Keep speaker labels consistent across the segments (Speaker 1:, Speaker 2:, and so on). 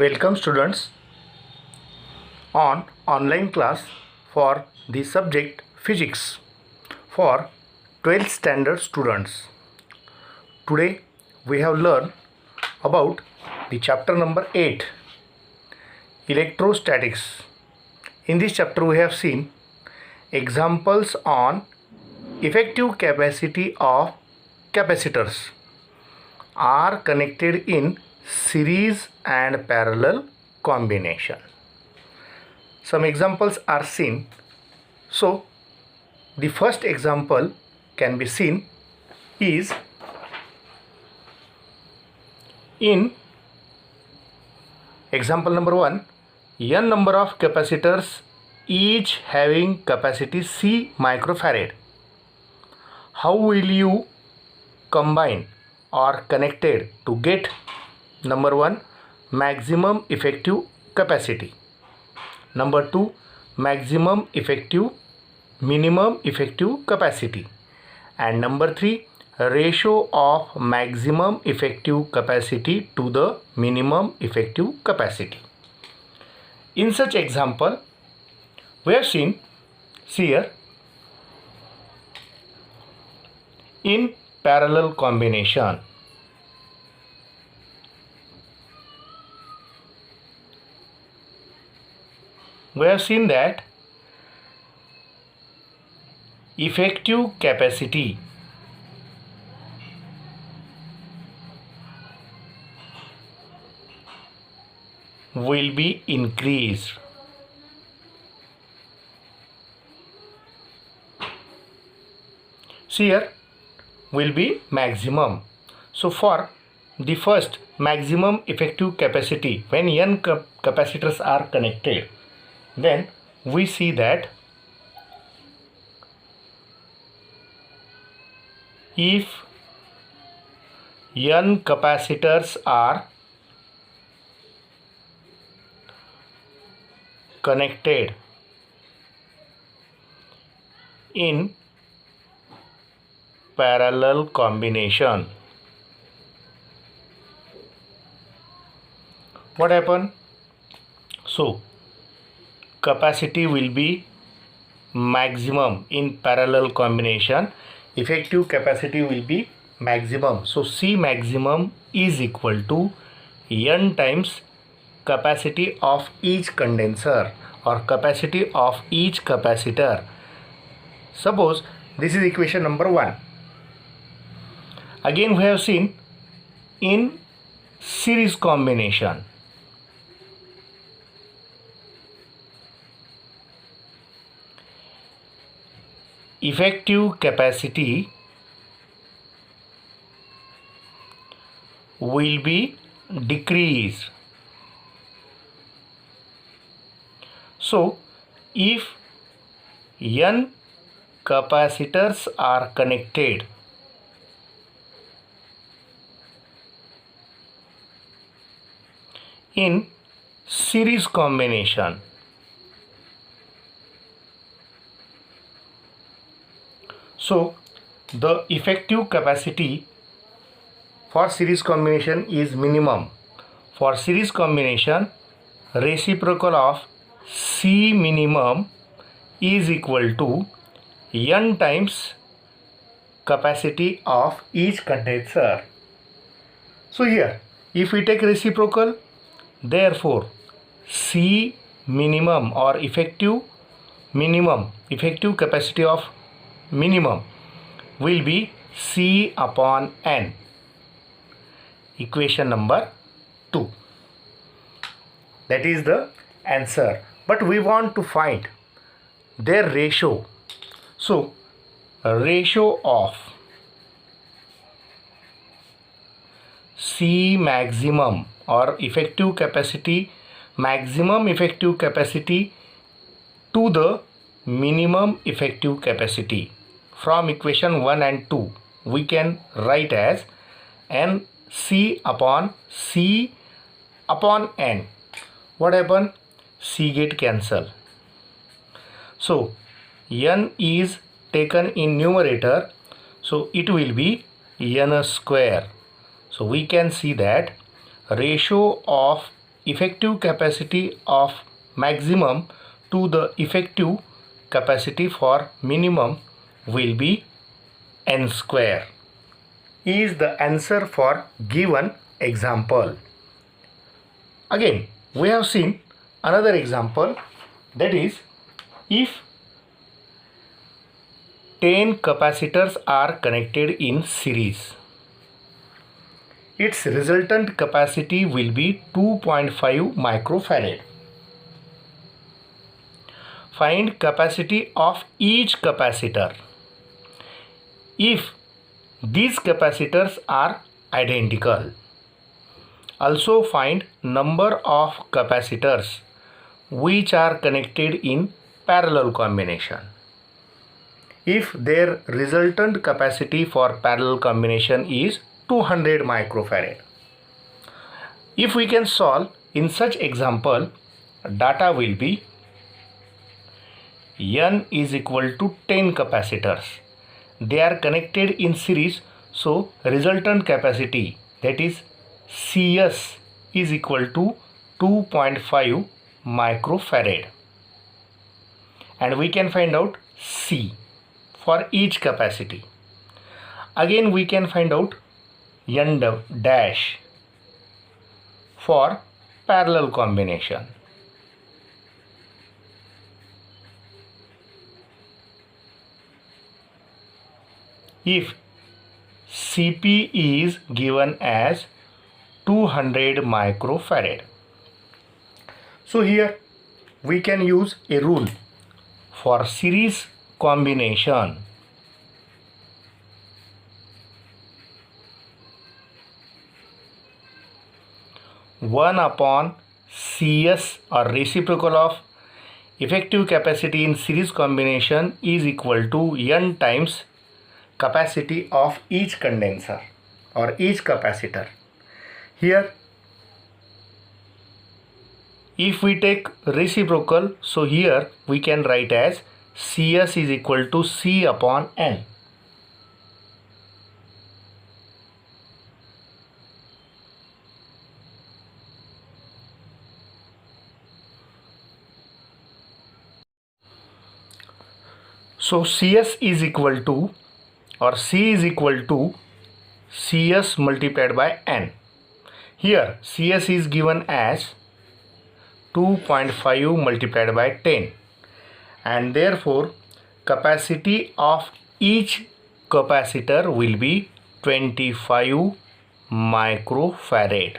Speaker 1: Welcome students on online class for the subject physics for 12th standard students. Today we have learned about the chapter number 8, electrostatics. In this chapter we have seen examples on effective capacity of capacitors are connected in series and parallel combination. Some examples are seen. So the first example can be seen is in example number 1, n number of capacitors each having capacity C microfarad. How will you combine or connected to get number 1 maximum effective capacity, number 2 maximum effective minimum effective capacity, and number 3 ratio of maximum effective capacity to the minimum effective capacity. In such example we have seen here in parallel combination. We have seen that effective capacity will be increased. Here will be maximum. So for the first maximum effective capacity, when n capacitors are connected, then we see that if n capacitors are connected in parallel combination, what happen? So capacity will be maximum in parallel combination, effective capacity will be maximum. So C maximum is equal to n times capacity of each condenser or capacity of each capacitor. Suppose this is equation number 1. Again we have seen in series combination. Effective capacity will be decreased. So if n capacitors are connected in series combination, so the effective capacity for series combination is minimum. For series combination, reciprocal of C minimum is equal to n times capacity of each condenser. So here if we take reciprocal, therefore C minimum or effective capacity of minimum will be C upon n. Equation number 2. That is the answer. But we want to find their ratio. So ratio of C maximum or effective capacity, maximum effective capacity to the minimum effective capacity. From equation 1 and 2 we can write as n C upon n. What happen? C get cancel. So n is taken in numerator, so it will be n square. So we can see that ratio of effective capacity of maximum to the effective capacity for minimum will be n square is the answer for given example. Again, we have seen another example, that is, if 10 capacitors are connected in series, its resultant capacity will be 2.5 microfarad. Find capacity of each capacitor if these capacitors are identical. Also find number of capacitors which are connected in parallel combination. If their resultant capacity for parallel combination is 200 microfarad. If we can solve in such example, data will be N is equal to 10 capacitors. They are connected in series, so resultant capacity, that is CS, is equal to 2.5 microfarad. And we can find out C for each capacity. Again we can find out N dash for parallel combination. If Cp is given as 200 microfarad. So here we can use a rule for series combination. One upon Cs, or reciprocal of effective capacity in series combination, is equal to N times capacity of each condenser or each capacitor. Here if we take reciprocal, so here we can write as Cs is equal to C upon N. So Cs is equal to, or C is equal to Cs multiplied by N. Here Cs is given as 2.5 multiplied by 10, and therefore capacity of each capacitor will be 25 microfarad.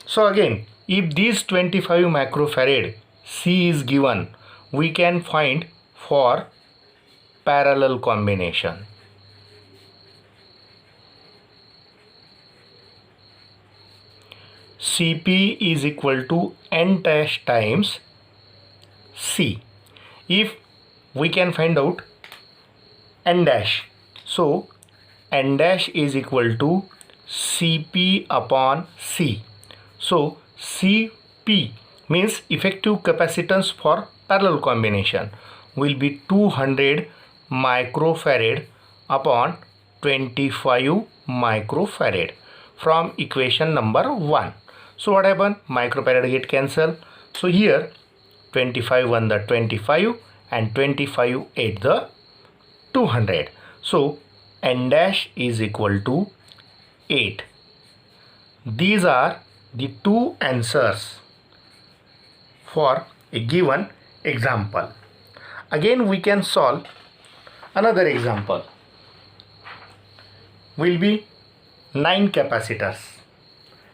Speaker 1: So again, if this 25 microfarad C is given, we can find for parallel combination. Cp is equal to N dash times C. If we can find out N dash, so N dash is equal to Cp upon C. So Cp means effective capacitance for parallel combination will be 200 microfarad upon 25 microfarad from equation number 1. So what happened? Microfarad get cancelled. So here 25 1 the 25 and 25 8 the 200. So N dash is equal to 8. These are the two answers for a given example. Again we can solve another example. Will be 9 capacitors.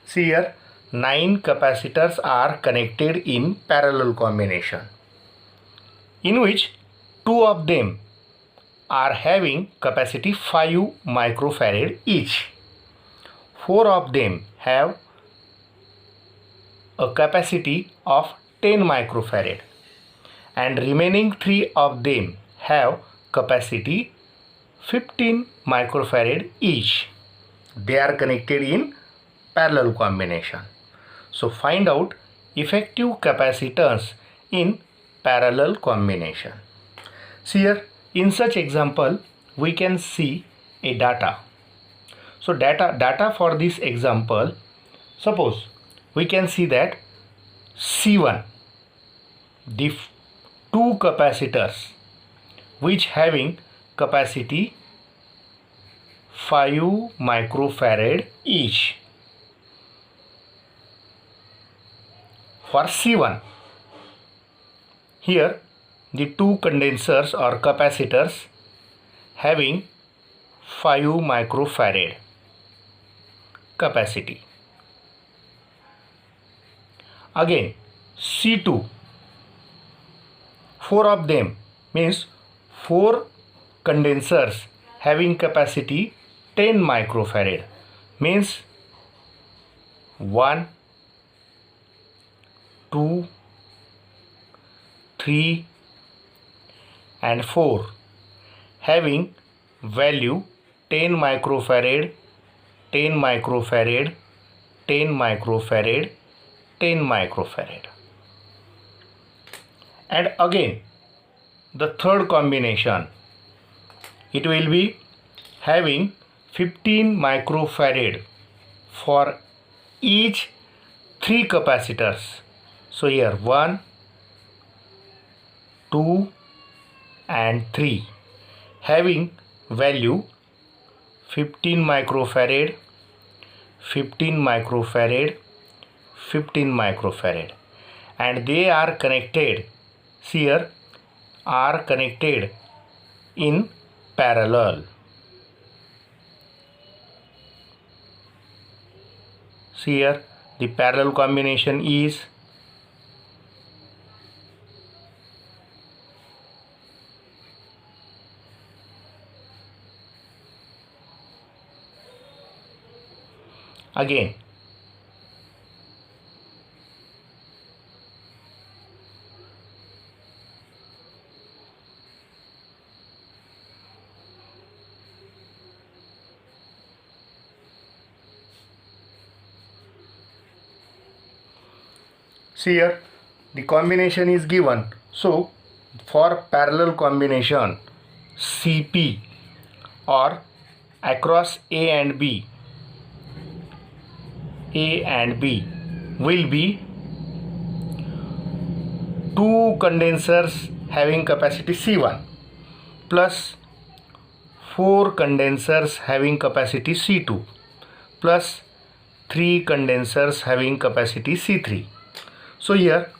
Speaker 1: See here, 9 capacitors are connected in parallel combination, in which 2 of them are having capacity 5 microfarad each. 4 of them have a capacity of 10 microfarad, and remaining 3 of them have capacity 15 microfarad each. They are connected in parallel combination. So find out effective capacitance in parallel combination. See here, in such example we can see a data. So data for this example, Suppose we can see that C1, the two capacitors which having capacity 5 microfarad each. For C1, here the two condensers or capacitors having 5 microfarad capacity. Again C2, 4 of them means 4 condensers having capacity 10 microfarad means 1, 2, 3 and 4 having value 10 microfarad, 10 microfarad, 10 microfarad, 10 microfarad. And again the third combination, it will be having 15 microfarad for each 3 capacitors. So here 1, 2 and 3 having value 15 microfarad, 15 microfarad, 15 microfarad, and they are connected, here are connected in parallel. See here the parallel combination is again see here the combination is given. So for parallel combination CP or across A and B will be 2 condensers having capacity C1 plus 4 condensers having capacity C2 plus 3 condensers having capacity C3. So here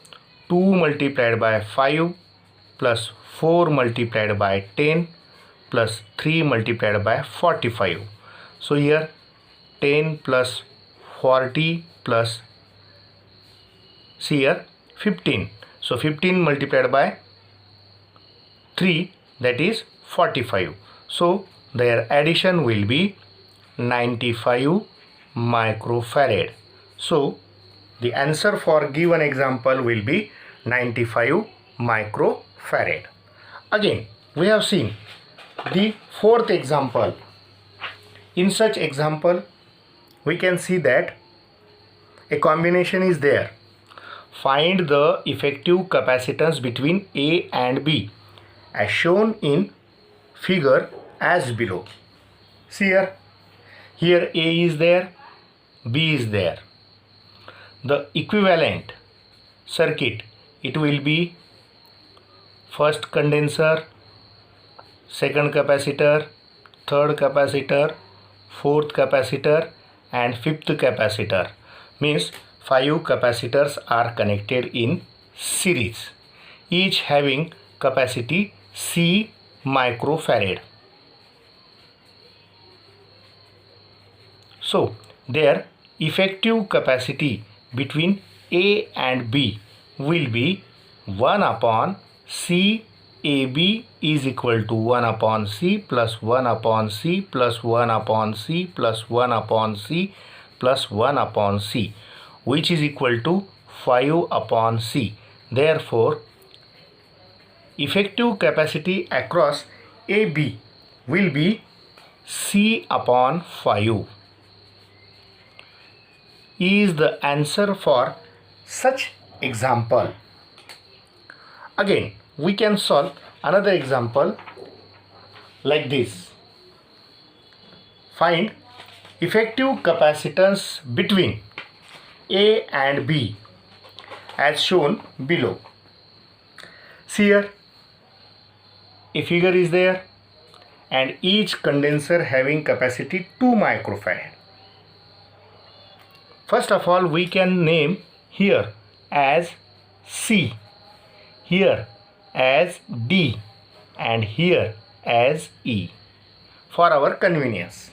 Speaker 1: 2 multiplied by 5 plus 4 multiplied by 10 plus 3 multiplied by 45. So here 10 plus 40 plus see here 15. So 15 multiplied by 3, that is 45. So their addition will be 95 microfarad. So the answer for given example will be 95 microfarad. Again we have seen the fourth example. In such example we can see that a combination is there. Find the effective capacitance between A and B as shown in figure as below. See here A is there, B is there. The equivalent circuit, it will be first condenser, second capacitor, third capacitor, fourth capacitor and fifth capacitor, means 5 capacitors are connected in series, each having capacity C microfarad. So their effective capacity between A and B will be 1 upon C AB is equal to 1 upon C plus 1 upon C plus 1 upon C plus 1 upon C plus 1 upon C, which is equal to 5 upon C. Therefore, effective capacity across AB will be C upon 5. Is the answer for such example. Again, we can solve another example like this. Find effective capacitance between A and B as shown below. See here, a figure is there and each condenser having capacity 2 microfarad. First of all, we can name here as C, here as D and here as E for our convenience.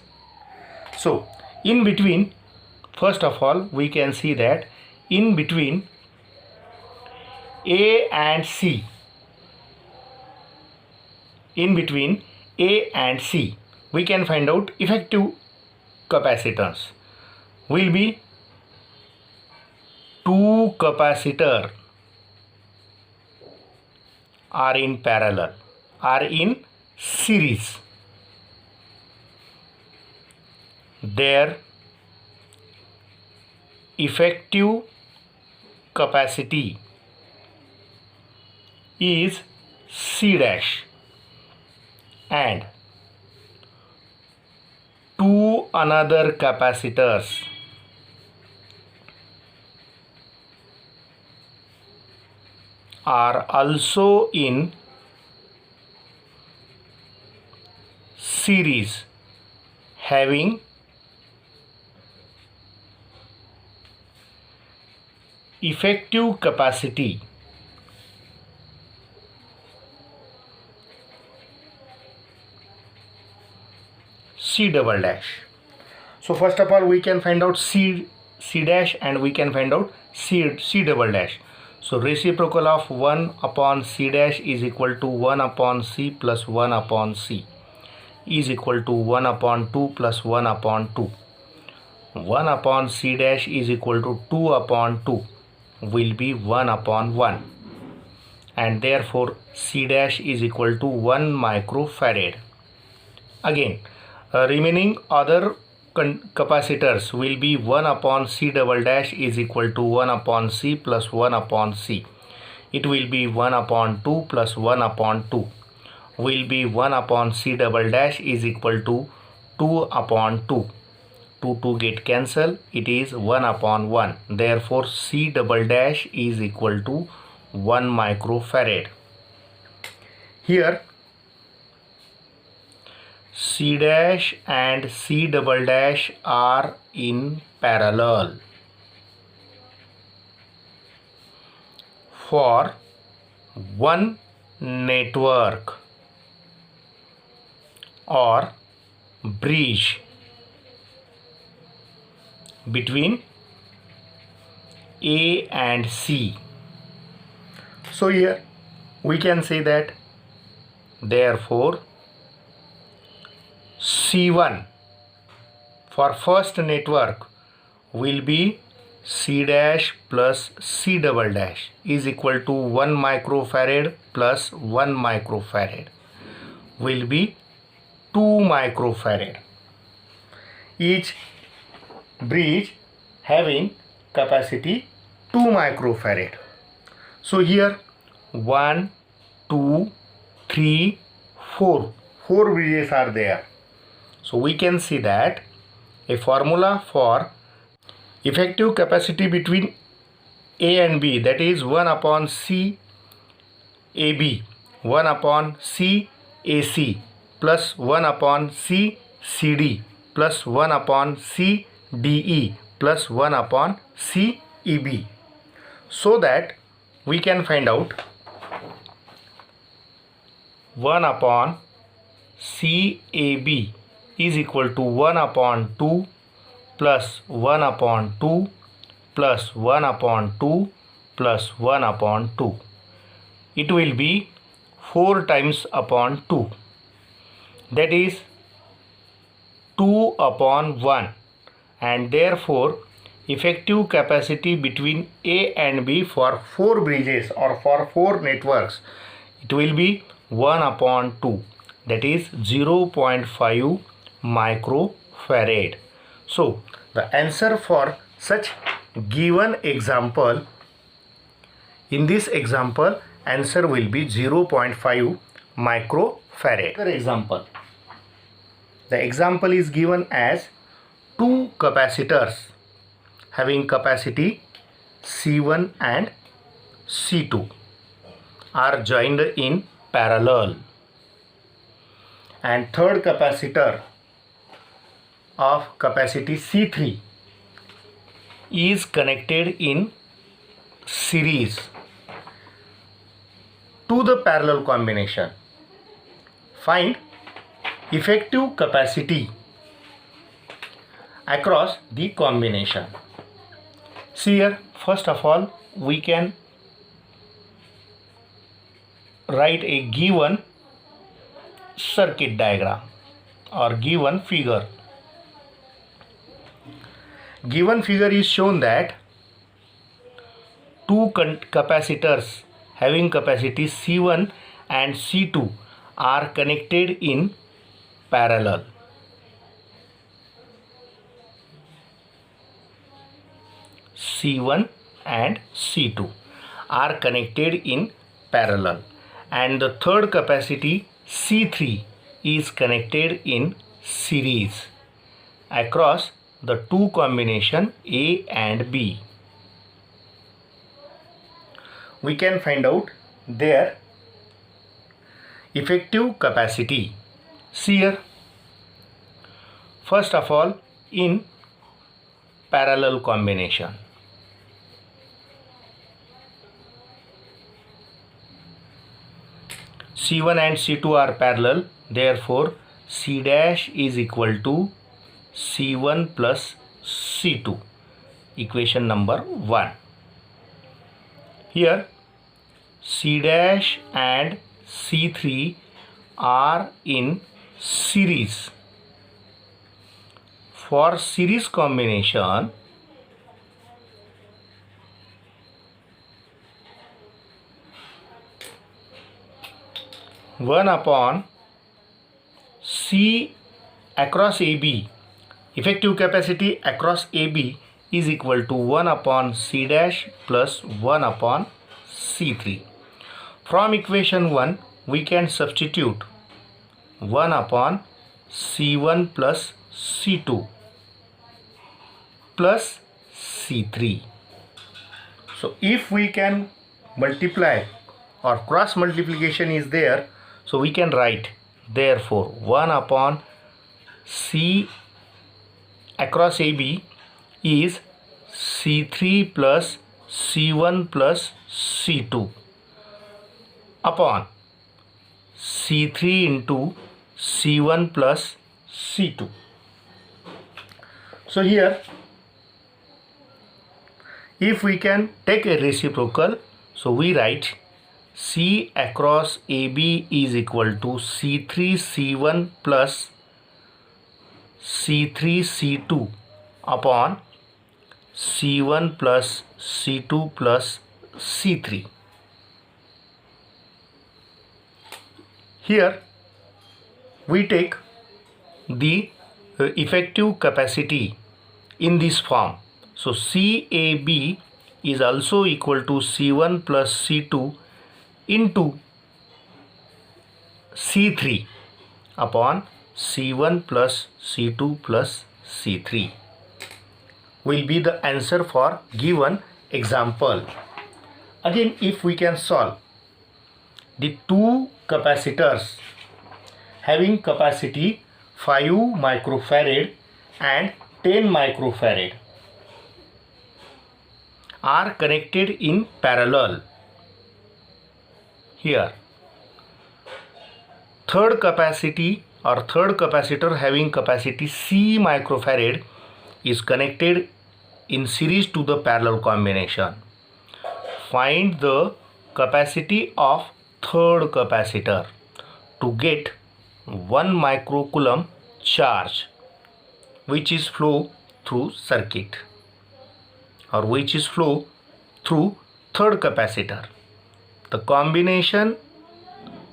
Speaker 1: So in between, first of all, we can see that in between A and C, in between A and C, we can find out effective capacitance will be 2 capacitors are in parallel, are in series. Their effective capacity is C dash and 2 another capacitors are also in series having effective capacity C double dash. So first of all, we can find out C dash and we can find out C double dash. So reciprocal of 1 upon C dash is equal to 1 upon C plus 1 upon C is equal to 1 upon 2 plus 1 upon 2. 1 upon C dash is equal to 2 upon 2 will be 1 upon 1 and therefore C dash is equal to 1 microfarad. Again, remaining other capacitors will be 1 upon C double dash is equal to 1 upon C plus 1 upon C. It will be 1 upon 2 plus 1 upon 2 will be 1 upon C double dash is equal to 2 upon 2. 2 get cancel, it is 1 upon 1. Therefore C double dash is equal to 1 microfarad. Here C dash and C double dash are in parallel for one network or bridge between A and C. So here we can say that therefore C1 for first network will be C dash plus C double dash is equal to 1 microfarad plus 1 microfarad will be 2 microfarad. Each bridge having capacity 2 microfarad. So here 1, 2, 3, 4 bridges are there. So we can see that a formula for effective capacity between A and B, that is 1 upon C AB, 1 upon C AC plus 1 upon C CD plus 1 upon C DE plus 1 upon C EB. So that we can find out 1 upon CAB is equal to 1 upon 2 plus 1 upon 2 plus 1 upon 2 plus 1 upon 2. It will be 4 times upon 2, that is 2 upon 1, and therefore effective capacity between A and B for 4 bridges or for 4 networks, it will be 1 upon 2, that is 0.5 microfarad. So the answer for such given example, in this example answer will be 0.5 microfarad. Another example, the example is given as 2 capacitors having capacity C1 and C2 are joined in parallel, and third capacitor of capacity C3 is connected in series to the parallel combination. Find effective capacity across the combination. See here, first of all, we can write a given circuit diagram or given figure. Given figure is shown that two capacitors having capacity C1 and C2 are connected in parallel. C1 and C2 are connected in parallel, and the third capacity C3 is connected in series across the two combination A and B. We can find out their effective capacity. See here, first of all, in parallel combination, C1 and C2 are parallel, therefore C dash is equal to C1 plus C2, equation number 1. Here C dash and C3 are in series. For series combination, one upon C across AB, effective capacity across AB is equal to 1 upon C dash plus 1 upon C3. From equation 1, we can substitute 1 upon C1 plus C2 plus C3. So if we can multiply or cross multiplication is there, so we can write therefore 1 upon C across AB is C3 plus C1 plus C2 upon C3 into C1 plus C2. So here, if we can take a reciprocal, so we write C across AB is equal to C3 C1 plus C3 C2 upon C1 plus C2 plus C3. Here we take the effective capacity in this form. So CAB is also equal to C1 plus C2 into C3 upon C1 plus C2 plus C3 will be the answer for given example. Again, if we can solve, the two capacitors having capacity 5 microfarad and 10 microfarad are connected in parallel. Here, third capacity or third capacitor having capacity C microfarad is connected in series to the parallel combination. Find the capacity of third capacitor to get 1 microcoulomb charge which is flow through circuit or which is flow through third capacitor. The combination,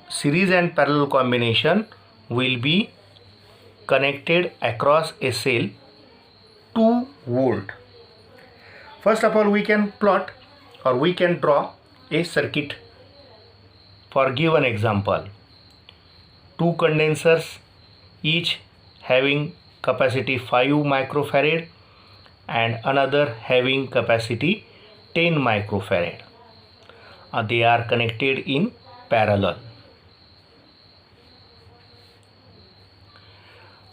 Speaker 1: series and parallel combination, will be connected across a cell 2 volt. First of all, we can plot or we can draw a circuit for given example. 2 condensers, each having capacity 5 microfarad and another having capacity 10 microfarad. They are connected in parallel.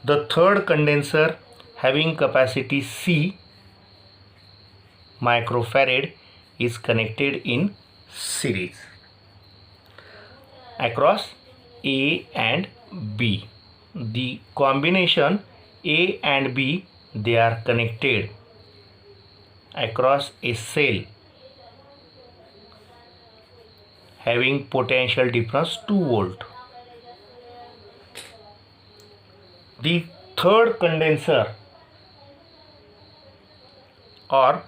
Speaker 1: The third condenser having capacity C microfarad is connected in series across A and B. The combination A and B, they are connected across a cell having potential difference 2 volt. The third condenser or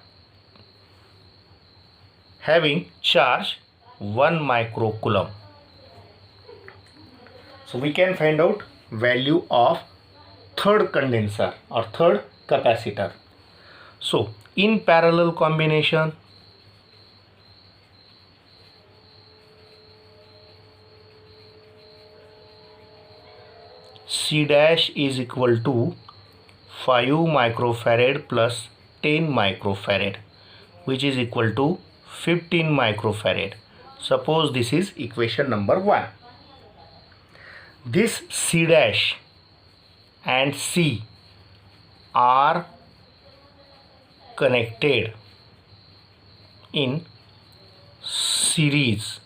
Speaker 1: having charge 1 microcoulomb. So we can find out value of third condenser or third capacitor. So in parallel combination, C dash is equal to 5 microfarad plus 10 microfarad, which is equal to 15 microfarad. Suppose this is equation number 1. This C dash and C are connected in series.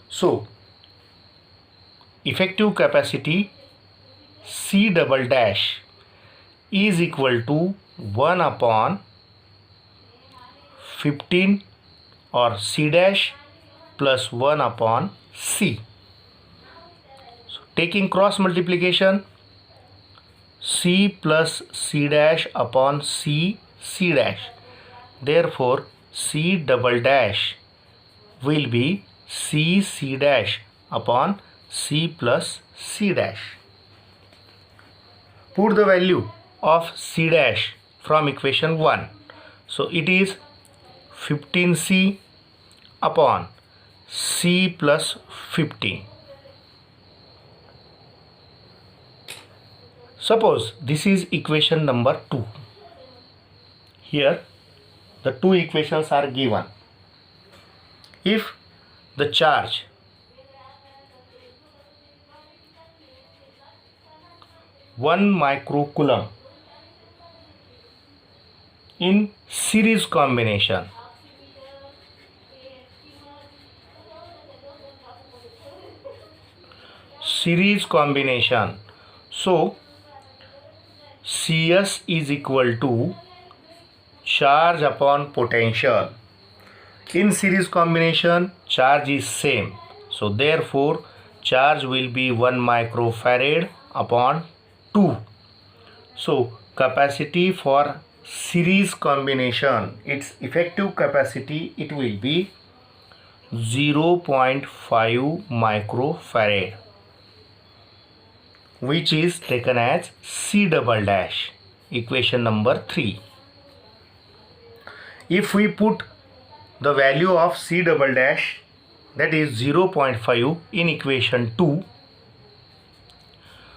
Speaker 1: So effective capacity C double dash is equal to 1 upon 15 or C dash plus 1 upon C. So taking cross multiplication, C plus C dash upon C, C dash. Therefore C double dash will be C, C dash upon C plus C dash. Put the value of C dash from equation 1. So it is 15C upon C plus 15. Suppose this is equation number 2. Here the two equations are given. If the charge one microcoulomb in series combination, so CS is equal to charge upon potential. In series combination charge is same, so therefore charge will be 1 microfarad upon 2. So capacity for series combination, its effective capacity, it will be 0.5 microfarad, which is taken as C double dash, equation number 3. If we put the value of C double dash, that is 0.5 in equation 2,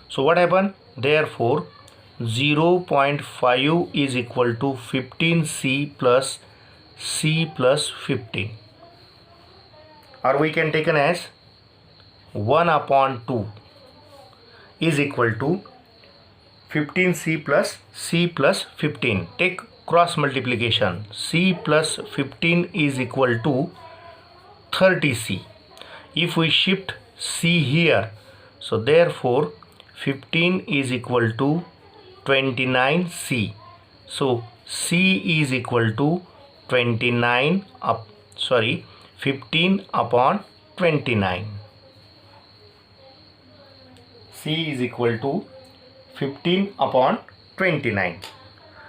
Speaker 1: so what happened? Therefore 0.5 is equal to 15C plus C plus 15, or we can take as 1 upon 2 is equal to 15C plus C plus 15. Take cross multiplication. C plus 15 is equal to 30C. If we shift C here, so therefore 15 is equal to 29C. So C is equal to 15 upon 29. C is equal to 15 upon 29.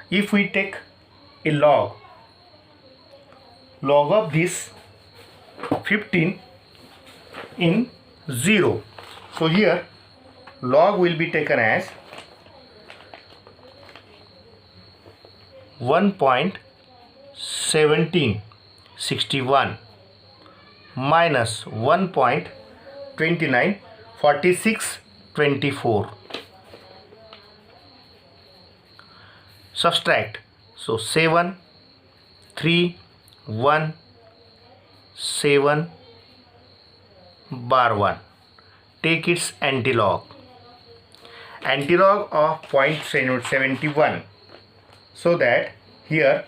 Speaker 1: If we take a log of this 15 in 0, so here log will be taken as 1.1761 minus 1.294624. subtract. So 7, 3, 1, 7 bar 1. Take its antilog. Antilog of 0.71. So that here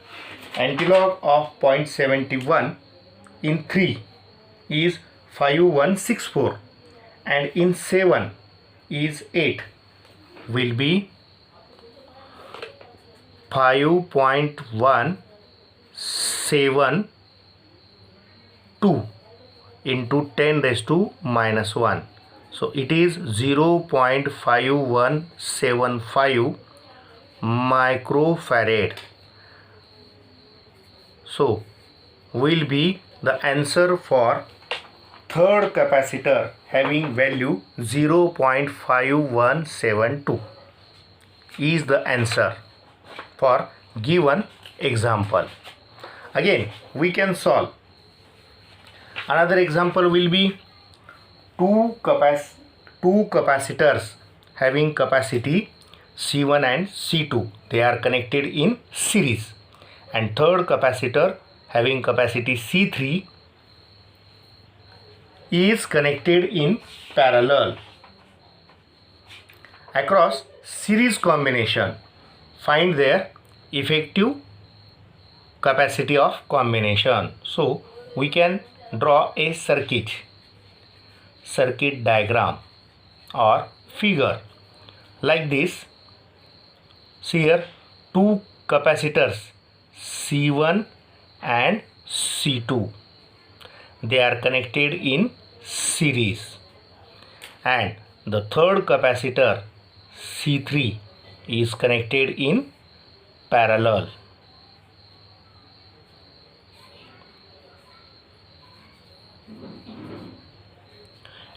Speaker 1: antilog of 0.71 in 3 is 5164 and in 7 is 8, will be 5.172 into 10 raised to minus 1. So it is 0.5175 microfarad. So will be the answer for third capacitor having value 0.5172 is the answer for given example. Again we can solve. Another example will be two capacitors having capacity C1 and C2. They are connected in series, and third capacitor having capacity C3 is connected in parallel. Across series combination, find their effective capacity of combination. So we can draw a circuit diagram or figure like this. See here, two capacitors C1 and C2, they are connected in series, and the third capacitor C3 is connected in parallel.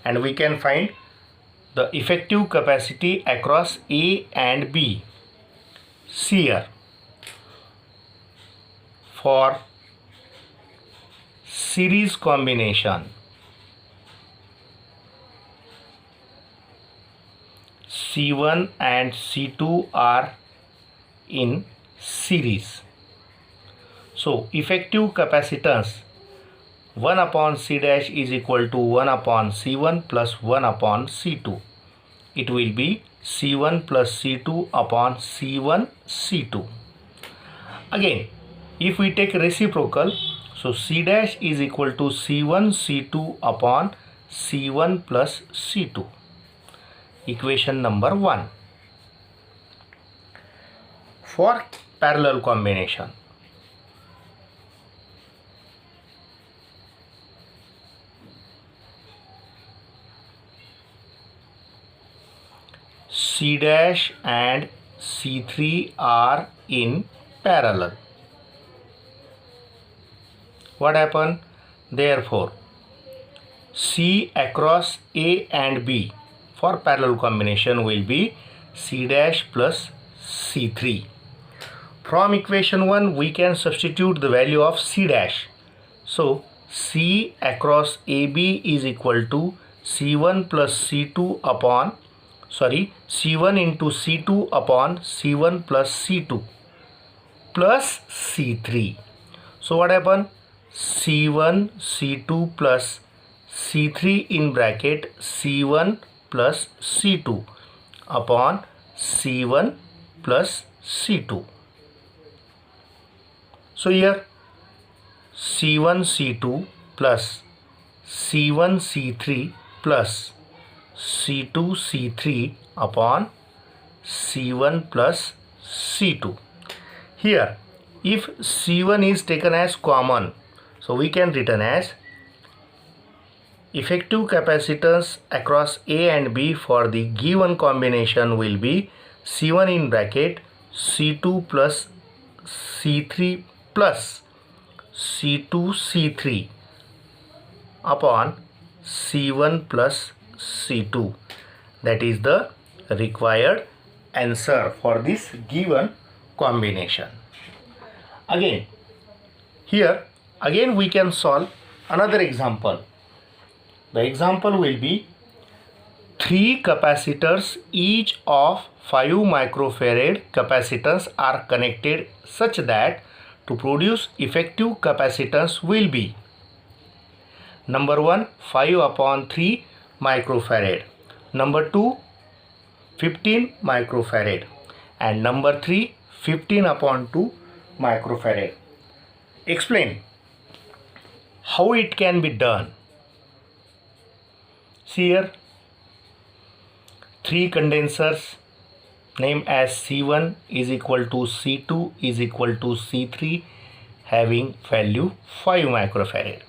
Speaker 1: And we can find the effective capacity across A and B. See here, for series combination, C1 and C2 are in series. So effective capacitance 1 upon C dash is equal to 1 upon C1 plus 1 upon C2. It will be C1 plus C2 upon C1 C2. Again, if we take reciprocal, so C dash is equal to C1 C2 upon C1 plus C2. Equation number 1. For parallel combination, C dash and C3 are in parallel. What happened? Therefore, C across A and B for parallel combination will be C dash plus C3. From equation 1 we can substitute the value of C dash. So C across AB is equal to C1 plus C2 upon C1 into C2 upon C1 plus C2 plus C3. So what happened? C1 C2 plus C3 in bracket C1 plus C2 upon C1 plus C2. So here C1 C2 plus C1 C3 plus C2 C3 upon C1 plus C2. Here if C1 is taken as common, so we can written as effective capacitance across A and B for the given combination will be C1 in bracket C2 plus C3 plus C2 C3 upon C1 plus C2. That is the required answer for this given combination. Again, here again we can solve another example. The example will be three capacitors each of 5 microfarad capacitance are connected such that to produce effective capacitance will be number 1 5 upon 3 microfarad, number 2 15 microfarad, and number 3 15 upon 2 microfarad. Explain how it can be done. See here, three condensers named as C1 is equal to C2 is equal to C3 having value 5 microfarad.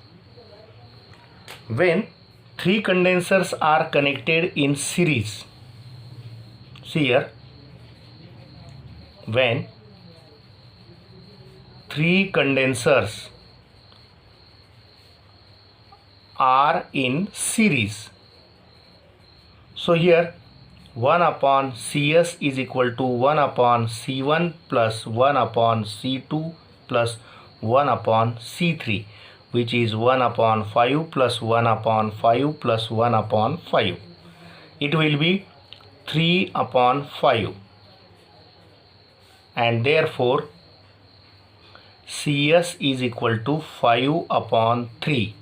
Speaker 1: When three condensers are connected in series, see here, when three condensers are in series, so here 1 upon Cs is equal to 1 upon C1 plus 1 upon C2 plus 1 upon C3, which is 1 upon 5 plus 1 upon 5 plus 1 upon 5. It will be 3 upon 5, and therefore Cs is equal to 5 upon 3.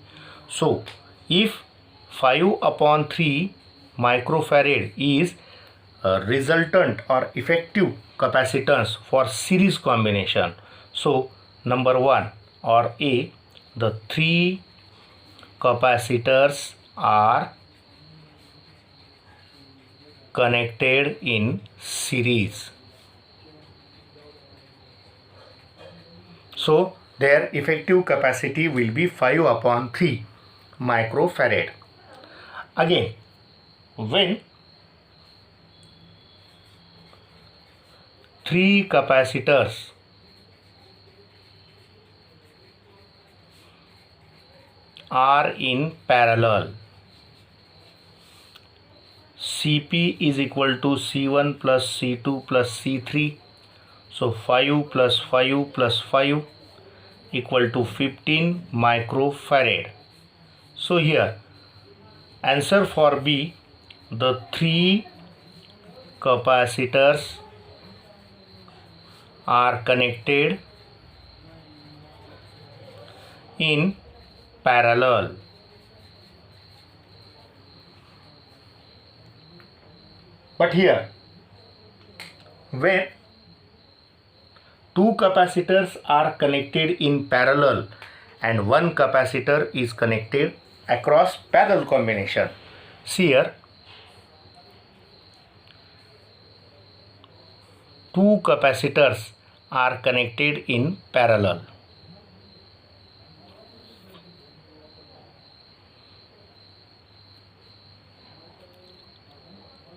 Speaker 1: So if 5 upon 3 microfarad is a resultant or effective capacitance for series combination, so number 1 or A, the three capacitors are connected in series, so their effective capacity will be 5 upon 3 microfarad. Again, when three capacitors are in parallel, Cp is equal to C1 plus C2 plus C3, so 5 plus 5 plus 5 equal to 15 microfarad. So here answer for B, the three capacitors are connected in parallel. But here, when two capacitors are connected in parallel and one capacitor is connected across parallel combination, see here, two capacitors are connected in parallel.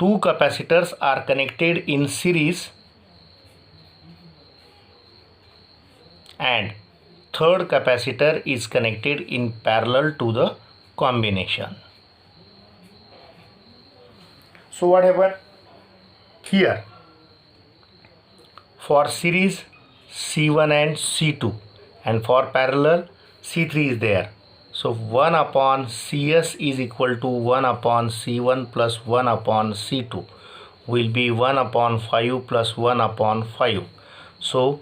Speaker 1: Two capacitors are connected in series and third capacitor is connected in parallel to the combination. So what happened here? For series C1 and C2, and for parallel C3 is there. So 1 upon Cs is equal to 1 upon C1 plus 1 upon C2 will be 1 upon 5 plus 1 upon 5. So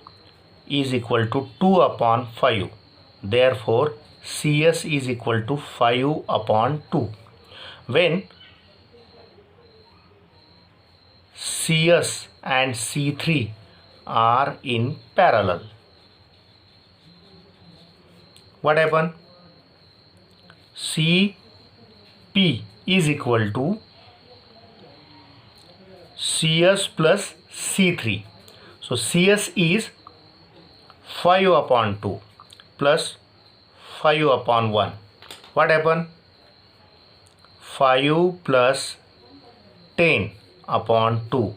Speaker 1: is equal to 2 upon 5. Therefore Cs is equal to 5 upon 2. When Cs and C3 are in parallel, what happened? Cp is equal to Cs plus C3. So Cs is 5 upon 2 plus 5 upon 1. What happened? 5 plus 10 upon 2.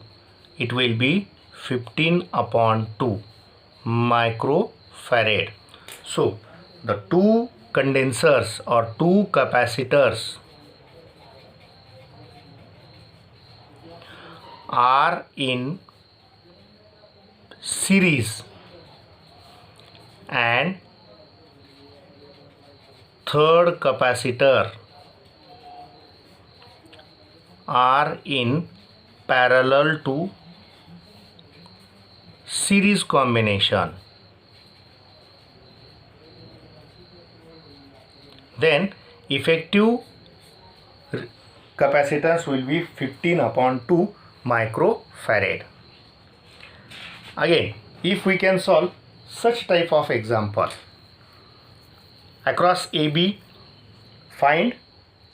Speaker 1: It will be 15 upon 2 microfarad. So the two condensers or two capacitors are in series and third capacitor are in parallel to series combination, then effective capacitance will be 15/2 microfarad. Again, if we can solve such type of example, across AB find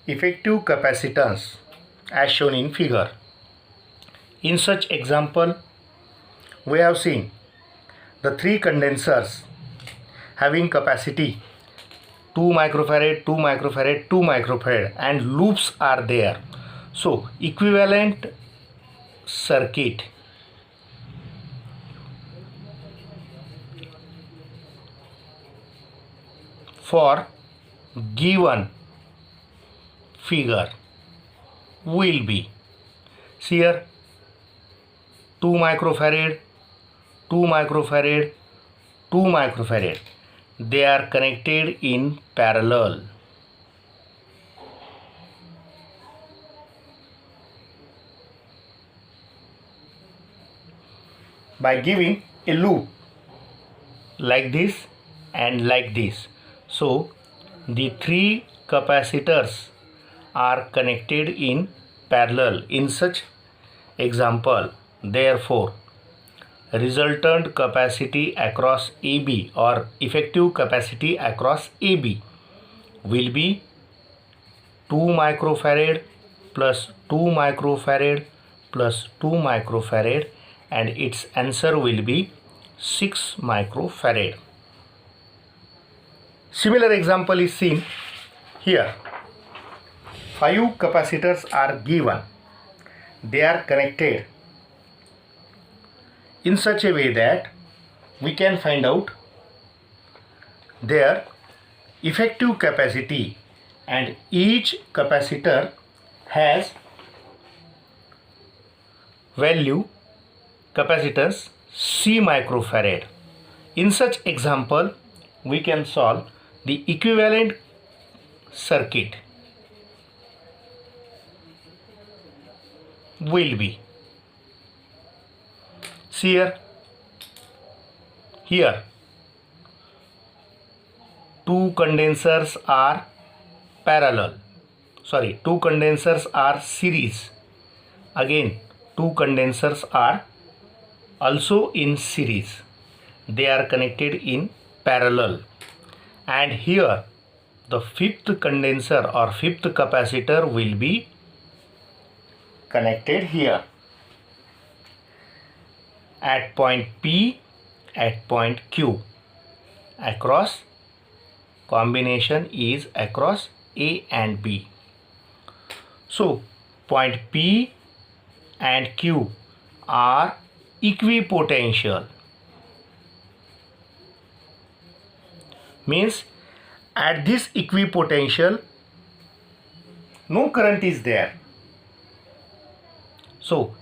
Speaker 1: effective capacitance as shown in figure. In such example, we have seen the three condensers having capacity 2 microfarad, 2 microfarad, 2 microfarad, and loops are there. So equivalent circuit for given figure will be, see here, 2 microfarad, 2 microfarad, 2 microfarad. They are connected in parallel. By giving a loop like this and like this. So the three capacitors are connected in parallel in such example. Therefore, resultant capacity across AB or effective capacity across AB will be 2 microfarad plus 2 microfarad plus 2 microfarad, and its answer will be 6 microfarad. Similar example is seen here. 5 capacitors are given. They are connected in such a way that we can find out their effective capacity, and each capacitor has value capacitance C microfarad. In such example, we can solve the equivalent circuit will be, see here 2 condensers are series. Again, 2 condensers are also in series. They are connected in parallel, and here the fifth condenser or fifth capacitor will be connected here at point P, at point Q. Across combination is across A and B. So point P and Q are equipotential, means at this equipotential no current is there. So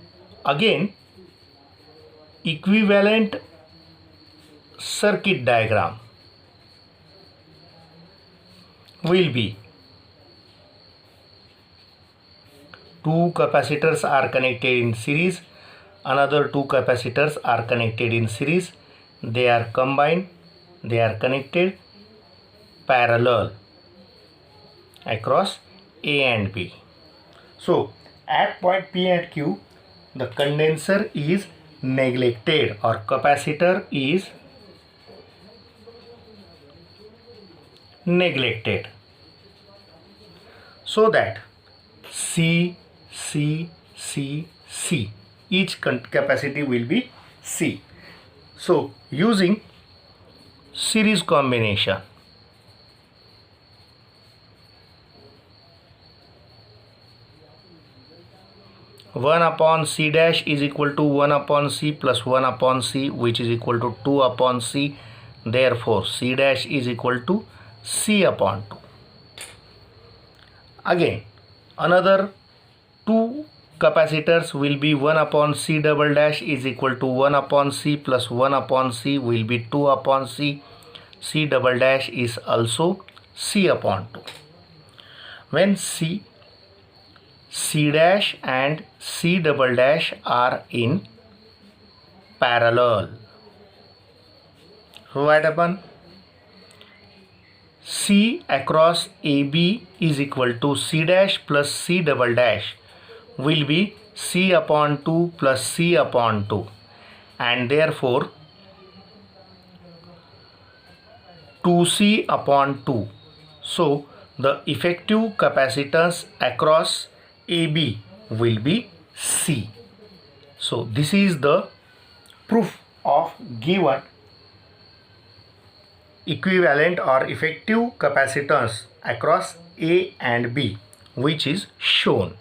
Speaker 1: again, equivalent circuit diagram will be 2 capacitors are connected in series, another 2 capacitors are connected in series, they are combined, they are connected parallel across A and B. So at point P and Q, the condenser is neglected or capacitor is neglected, so that C, each capacity will be C. So using series combination, one upon C dash is equal to 1 upon C plus 1 upon C, which is equal to 2 upon C. Therefore C dash is equal to C upon 2. Again, another 2 capacitors will be 1 upon C double dash is equal to 1 upon C plus 1 upon C will be 2 upon C. C double dash is also C upon 2. When C C dash and C double dash are in parallel. So what happen? C across AB is equal to C dash plus C double dash will be C upon 2 plus C upon 2, and therefore 2C upon 2. So the effective capacitance across AB will be C. So this is the proof of given equivalent or effective capacitance across A and B, which is shown.